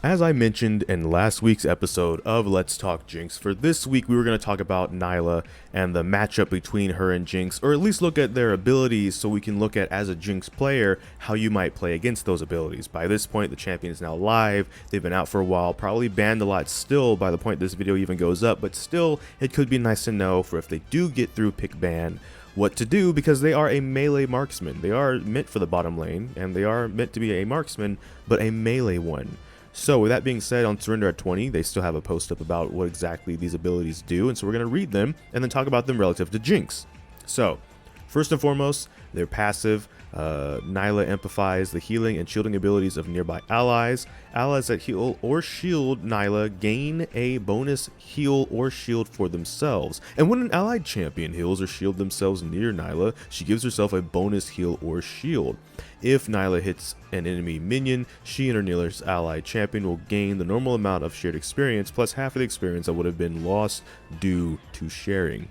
As I mentioned in last week's episode of Let's Talk Jinx, for this week we were going to talk about Nylah and the matchup between her and Jinx, or at least look at their abilities so we can look at, as a Jinx player, how you might play against those abilities. By this point, the champion is now live, they've been out for a while, probably banned a lot still by the point this video even goes up, but still, it could be nice to know for if they do get through pick ban, what to do, because they are a melee marksman. They are meant for the bottom lane, and they are meant to be a marksman, but a melee one. So with that being said, on Surrender at 20, they still have a post up about what exactly these abilities do, and so we're going to read them and then talk about them relative to Jinx. So, first and foremost, their passive. Nylah amplifies the healing and shielding abilities of nearby allies. Allies that heal or shield Nylah gain a bonus heal or shield for themselves. And when an allied champion heals or shields themselves near Nylah, she gives herself a bonus heal or shield. If Nylah hits an enemy minion, she and her nearest allied champion will gain the normal amount of shared experience plus half of the experience that would have been lost due to sharing.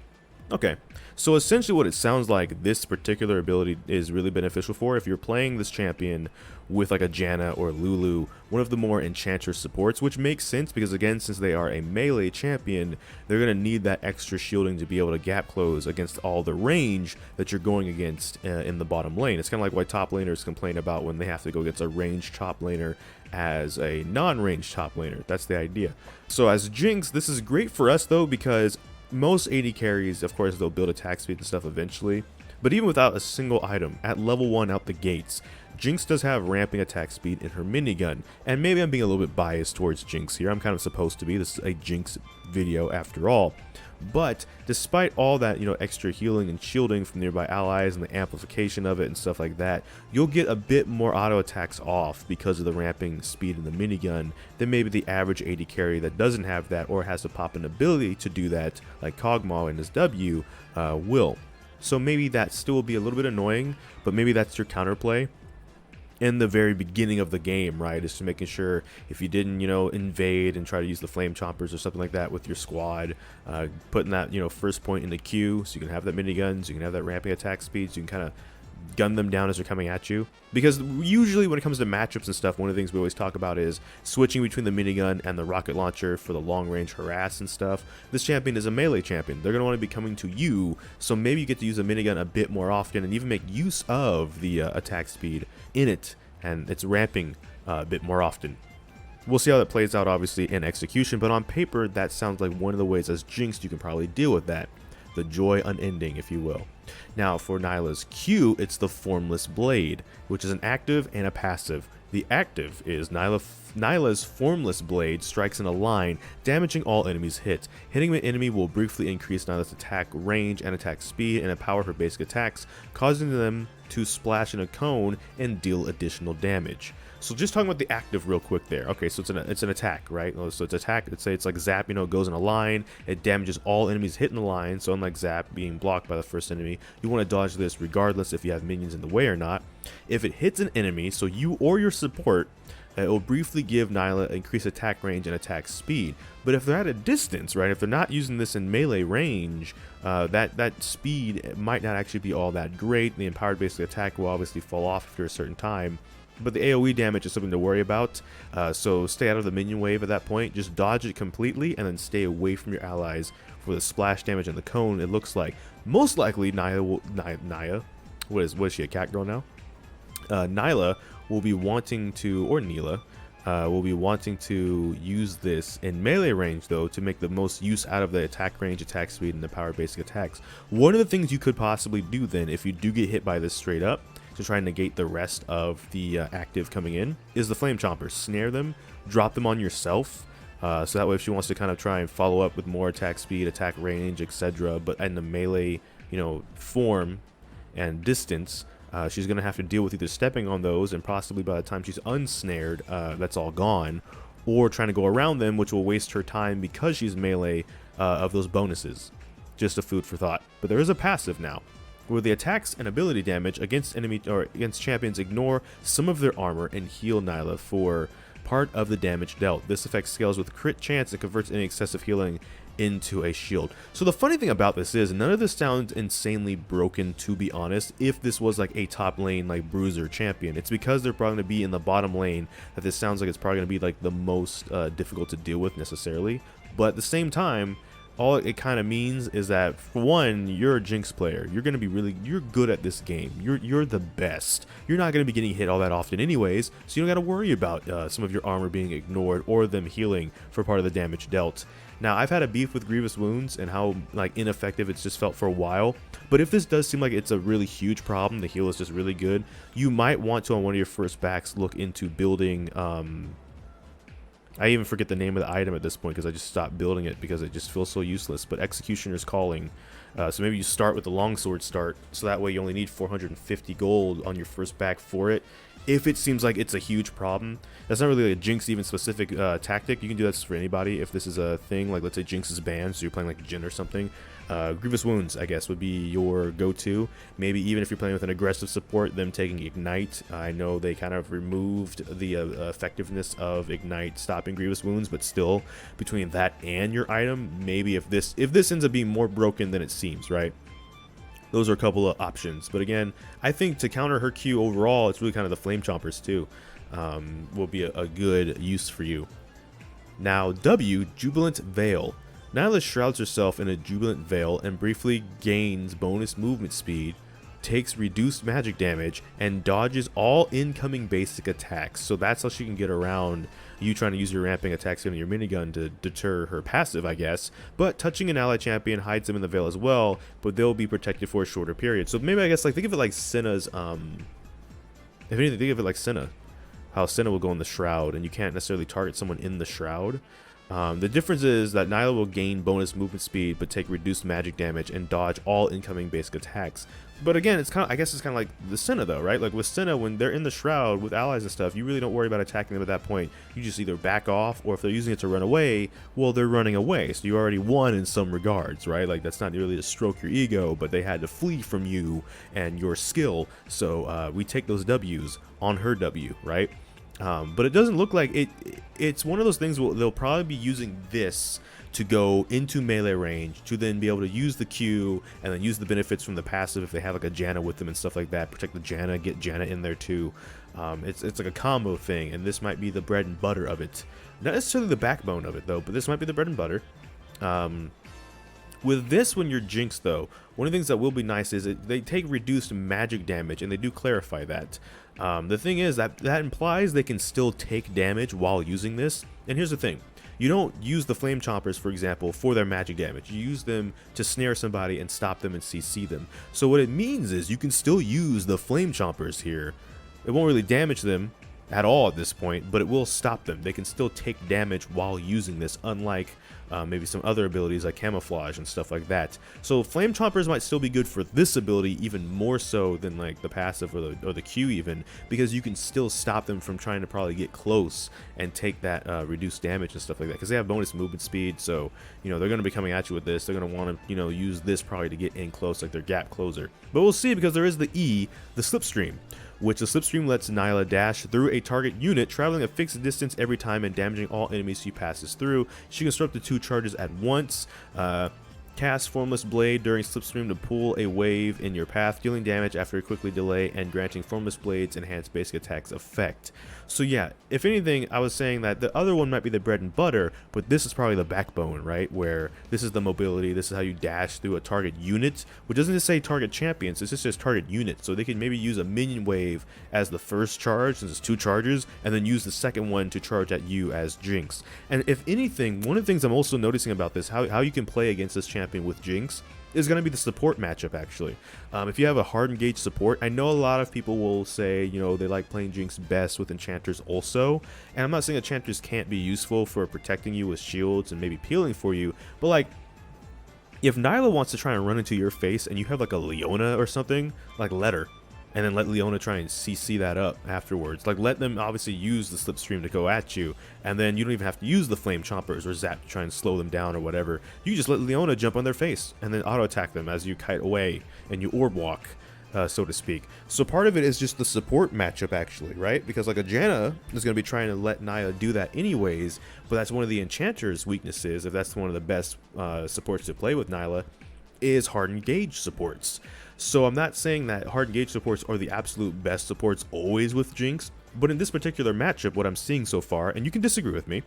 Okay, so essentially what it sounds like this particular ability is really beneficial for if you're playing this champion with like a Janna or Lulu, one of the more Enchantress supports, which makes sense because, again, since they are a melee champion, they're going to need that extra shielding to be able to gap close against all the range that you're going against in the bottom lane. It's kind of like why top laners complain about when they have to go against a ranged top laner as a non-ranged top laner. That's the idea. So as Jinx, this is great for us though, because most AD carries, of course, they'll build attack speed and stuff eventually, but even without a single item, at level 1 out the gates, Jinx does have ramping attack speed in her minigun, and maybe I'm being a little bit biased towards Jinx here. I'm kind of supposed to be. This is a Jinx video after all. But despite all that, extra healing and shielding from nearby allies and the amplification of it and stuff like that, you'll get a bit more auto attacks off because of the ramping speed in the minigun than maybe the average AD carry that doesn't have that or has to pop an ability to do that, like Kog'Maw and his W will. So maybe that still will be a little bit annoying, but maybe that's your counterplay in the very beginning of the game, right? Is to making sure if you didn't, invade and try to use the flame choppers or something like that with your squad, putting that, first point in the queue so you can have that minigun, so you can have that ramping attack speed, so you can kind of gun them down as they're coming at you. Because usually when it comes to matchups and stuff, one of the things we always talk about is switching between the minigun and the rocket launcher for the long range harass and stuff. This champion is a melee champion. They're going to want to be coming to you, so maybe you get to use a minigun a bit more often and even make use of the attack speed in it, and it's ramping a bit more often. We'll see how that plays out obviously in execution, but on paper that sounds like one of the ways as Jinx you can probably deal with that. The joy unending, if you will. Now for Nyla's Q, it's the Formless Blade, which is an active and a passive. The active is Nyla's Formless Blade strikes in a line, damaging all enemies hit. Hitting an enemy will briefly increase Nyla's attack range and attack speed and empower her basic attacks, causing them to splash in a cone and deal additional damage. So just talking about the active real quick there. Okay, so it's an attack, right? So it's attack. Let's say it's like Zap, it goes in a line. It damages all enemies hitting the line. So unlike Zap being blocked by the first enemy, you want to dodge this regardless if you have minions in the way or not. If it hits an enemy, so you or your support, it will briefly give Nylah increased attack range and attack speed. But if they're at a distance, right, if they're not using this in melee range, that speed might not actually be all that great. The empowered basic attack will obviously fall off after a certain time. But the AoE damage is something to worry about, so stay out of the minion wave at that point. Just dodge it completely and then stay away from your allies for the splash damage and the cone. It looks like most likely Nylah, what is she, a cat girl now? Nylah will be wanting to, or Nylah, will be wanting to use this in melee range though to make the most use out of the attack range, attack speed, and the power basic attacks. One of the things you could possibly do then, if you do get hit by this straight up, to try and negate the rest of the active coming in, is the flame chompers. Snare them, drop them on yourself, so that way if she wants to kind of try and follow up with more attack speed, attack range, etc., but in the melee form and distance, she's going to have to deal with either stepping on those, and possibly by the time she's unsnared, that's all gone, or trying to go around them, which will waste her time because she's melee of those bonuses. Just a food for thought. But there is a passive now, where the attacks and ability damage against enemy or against champions ignore some of their armor and heal Nylah for part of the damage dealt. This effect scales with crit chance and converts any excessive healing into a shield. So the funny thing about this is none of this sounds insanely broken, to be honest. If this was like a top lane like bruiser champion, it's because they're probably going to be in the bottom lane that this sounds like it's probably going to be like the most difficult to deal with necessarily. But at the same time, all it kind of means is that, for one, you're a Jinx player. You're going to be you're good at this game. You're the best. You're not going to be getting hit all that often anyways, so you don't got to worry about some of your armor being ignored or them healing for part of the damage dealt. Now, I've had a beef with Grievous Wounds and how like ineffective it's just felt for a while, but if this does seem like it's a really huge problem, the heal is just really good, you might want to, on one of your first backs, look into building I even forget the name of the item at this point because I just stopped building it because it just feels so useless, but Executioner's Calling. So maybe you start with the longsword start, so that way you only need 450 gold on your first back for it. If it seems like it's a huge problem, that's not really a Jinx even specific tactic. You can do that for anybody if this is a thing, like let's say Jinx is banned, so you're playing like Jhin or something. Grievous Wounds, I guess, would be your go-to. Maybe even if you're playing with an aggressive support, them taking Ignite. I know they kind of removed the effectiveness of Ignite stopping Grievous Wounds, but still, between that and your item, maybe if this ends up being more broken than it seems, right? Those are a couple of options. But again, I think to counter her Q overall, it's really kind of the Flame Chompers too. Will be a good use for you. Now, W, Jubilant Veil. Nylah shrouds herself in a Jubilant Veil and briefly gains bonus movement speed, takes reduced magic damage, and dodges all incoming basic attacks. So that's how she can get around you trying to use your ramping attacks and your minigun to deter her passive, I guess. But touching an ally champion hides them in the veil as well, but they'll be protected for a shorter period. So maybe, I guess, like, think of it like Senna's, if anything, think of it like Senna. How Senna will go in the Shroud, and you can't necessarily target someone in the Shroud. The difference is that Nylah will gain bonus movement speed, but take reduced magic damage and dodge all incoming basic attacks. But again, it's kind of, I guess it's kind of like the Senna though, right? Like with Senna, when they're in the Shroud with allies and stuff, you really don't worry about attacking them at that point. You just either back off, or if they're using it to run away, well, they're running away. So you already won in some regards, right? Like that's not really to stroke your ego, but they had to flee from you and your skill. So we take those W's on her W, right? But it doesn't look like it's one of those things where they'll probably be using this to go into melee range to then be able to use the Q and then use the benefits from the passive if they have like a Janna with them and stuff like that. Protect the Janna, get Janna in there too. It's like a combo thing, and this might be the bread and butter of it. Not necessarily the backbone of it though, but this might be the bread and butter. With this, when you're Jinx though, one of the things that will be nice is they take reduced magic damage, and they do clarify that. The thing is that implies they can still take damage while using this. And here's the thing. You don't use the Flame Chompers, for example, for their magic damage. You use them to snare somebody and stop them and CC them. So what it means is you can still use the Flame Chompers here. It won't really damage them at all at this point, but it will stop them. They can still take damage while using this, unlike maybe some other abilities like Camouflage and stuff like that. So Flame Chompers might still be good for this ability, even more so than like the passive or the Q even, because you can still stop them from trying to probably get close and take that reduced damage and stuff like that, because they have bonus movement speed. So you know they're going to be coming at you with this. They're going to want to use this probably to get in close, like their gap closer. But we'll see, because there is the E, the Slipstream, which the Slipstream lets Nylah dash through a target unit, traveling a fixed distance every time and damaging all enemies she passes through. She can store up to 2 charges at once. Cast Formless Blade during Slipstream to pull a wave in your path, dealing damage after a quickly delay and granting Formless Blade's enhanced basic attacks effect. So yeah, if anything, I was saying that the other one might be the bread and butter, but this is probably the backbone, right? Where this is the mobility, this is how you dash through a target unit, which doesn't just say target champions, it's just target unit. So they can maybe use a minion wave as the first charge, since it's 2 charges, and then use the second one to charge at you as Jinx. And if anything, one of the things I'm also noticing about this, how you can play against this champion with Jinx, is going to be the support matchup actually. If you have a hard engaged support, I know a lot of people will say, they like playing Jinx best with enchanters also, and I'm not saying enchanters can't be useful for protecting you with shields and maybe peeling for you, but like if Nylah wants to try and run into your face and you have like a Leona or something, like let her, and then let Leona try and CC that up afterwards. Like let them obviously use the Slipstream to go at you, and then you don't even have to use the Flame Chompers or Zap to try and slow them down or whatever. You just let Leona jump on their face and then auto attack them as you kite away and you orb walk. so to speak. So part of it is just the support matchup, actually, right? Because like a Janna is going to be trying to let Nylah do that anyways, but that's one of the Enchanter's weaknesses, if that's one of the best supports to play with Nylah, is hard engage supports. So I'm not saying that hard engage supports are the absolute best supports always with Jinx, but in this particular matchup, what I'm seeing so far, and you can disagree with me,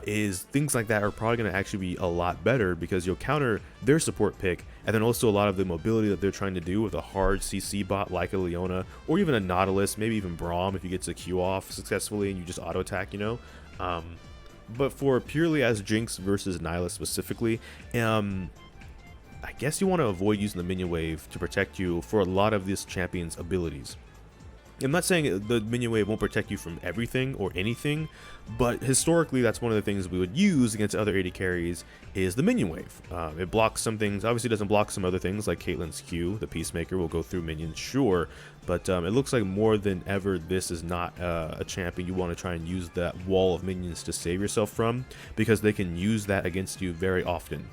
is things like that are probably going to actually be a lot better because you'll counter their support pick, and then also a lot of the mobility that they're trying to do with a hard CC bot like a Leona, or even a Nautilus, maybe even Braum if you get to Q off successfully and you just auto attack, you know. But for purely as Jinx versus Nylah specifically, I guess you want to avoid using the minion wave to protect you for a lot of this champion's abilities. I'm not saying the minion wave won't protect you from everything or anything, but historically that's one of the things we would use against other AD carries is the minion wave. It blocks some things, obviously doesn't block some other things like Caitlyn's Q, the Peacemaker will go through minions, sure, but it looks like more than ever this is not a champion you want to try and use that wall of minions to save yourself from, because they can use that against you very often.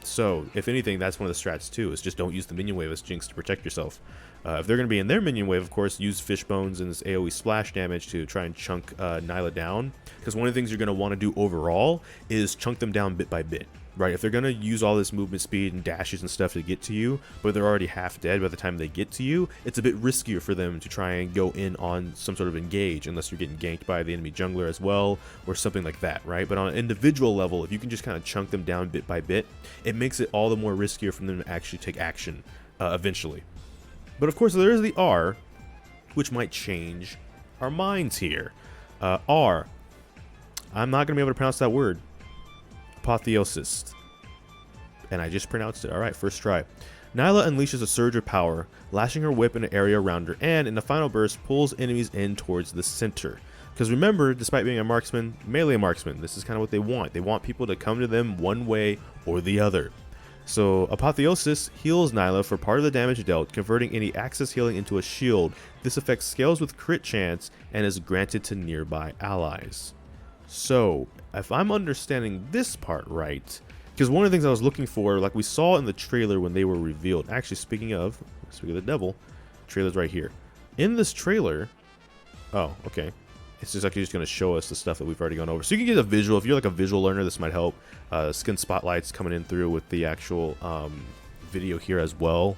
So if anything, that's one of the strats too, is just don't use the minion wave as Jinx to protect yourself. If they're going to be in their minion wave, of course, use fish bones and this AoE splash damage to try and chunk Nylah down, because one of the things you're going to want to do overall is chunk them down bit by bit, right? If they're going to use all this movement speed and dashes and stuff to get to you, but they're already half dead by the time they get to you, it's a bit riskier for them to try and go in on some sort of engage, unless you're getting ganked by the enemy jungler as well, or something like that, right? But on an individual level, if you can just kind of chunk them down bit by bit, it makes it all the more riskier for them to actually take action eventually. But of course, there is the R, which might change our minds here. R. I'm not going to be able to pronounce that word. Apotheosis. And I just pronounced it. Alright, first try. Nylah unleashes a surge of power, lashing her whip in an area around her, and in the final burst, pulls enemies in towards the center. Because remember, despite being a marksman, melee marksman, this is kind of what they want. They want people to come to them one way or the other. So Apotheosis heals Nylah for part of the damage dealt, converting any access healing into a shield. This effect scales with crit chance and is granted to nearby allies. So if I'm understanding this part right, because one of the things I was looking for, like we saw in the trailer when they were revealed, actually speaking of the devil, trailer's right here. In this trailer, oh, okay. It's just actually just going to show us the stuff that we've already gone over. So you can get a visual. If you're like a visual learner, this might help. Skin spotlights coming in through with the actual video here as well.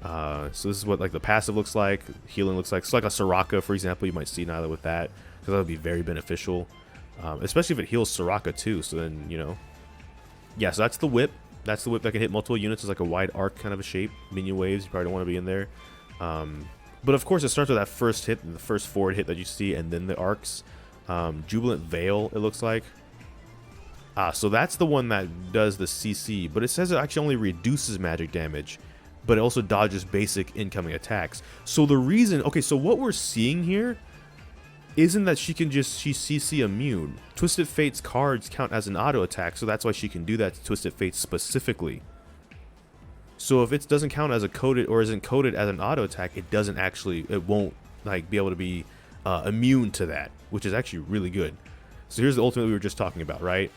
So this is what like the passive looks like. Healing looks like. So like a Soraka, for example, you might see Nylah with that, because that would be very beneficial. Especially if it heals Soraka too. So then, you know. Yeah, so that's the whip. That's the whip that can hit multiple units. It's like a wide arc kind of a shape. Minion waves. You probably don't want to be in there. But of course, it starts with that first hit, the first forward hit that you see, and then the arcs. Jubilant Veil, it looks like. So that's the one that does the CC, but it says it actually only reduces magic damage, but it also dodges basic incoming attacks. So the reason, okay, so what we're seeing here isn't that she's CC immune. Twisted Fate's cards count as an auto attack, so that's why she can do that to Twisted Fate specifically. So if it doesn't count as a coded or isn't coded as an auto attack, it doesn't actually, it won't like be able to be immune to that, which is actually really good. So here's the ultimate we were just talking about, right?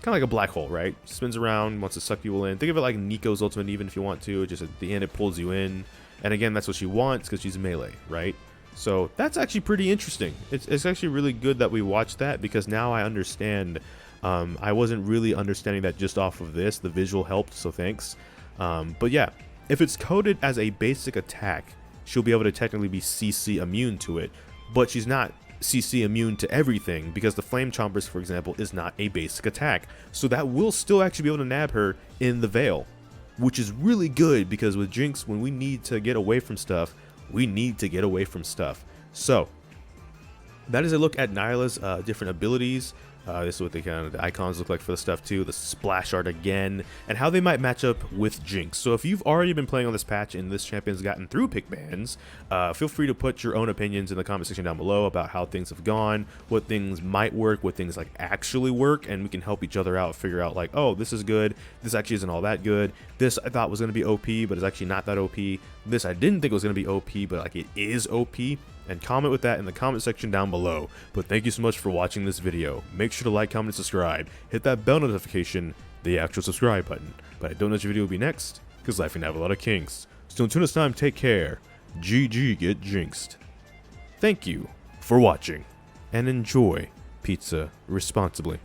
Kind of like a black hole, right? Spins around, wants to suck people in. Think of it like Nico's ultimate, even if you want to. Just at the end, it pulls you in. And again, that's what she wants because she's melee, right? So that's actually pretty interesting. It's actually really good that we watched that, because now I understand. I wasn't really understanding that just off of this. The visual helped, so thanks. But yeah, if it's coded as a basic attack, she'll be able to technically be CC immune to it, but she's not CC immune to everything, because the Flame Chompers, for example, is not a basic attack. So that will still actually be able to nab her in the Veil, which is really good, because with Jinx, when we need to get away from stuff, we need to get away from stuff. So that is a look at Nylah's different abilities. This is what the icons look like for the stuff too, the splash art again, and how they might match up with Jinx. So if you've already been playing on this patch and this champion's gotten through pick bans, feel free to put your own opinions in the comment section down below about how things have gone, what things might work, what things like actually work, and we can help each other out, figure out like, oh, this is good, this actually isn't all that good, this I thought was going to be OP, but it's actually not that OP, this I didn't think was going to be OP, but like it is OP. And comment with that in the comment section down below. But thank you so much for watching this video. Make sure to like, comment, and subscribe. Hit that bell notification, the actual subscribe button. But I don't know which video will be next, because life can have a lot of kinks. So until next time, take care. ggGetJinxed. Thank you for watching, and enjoy pizza responsibly.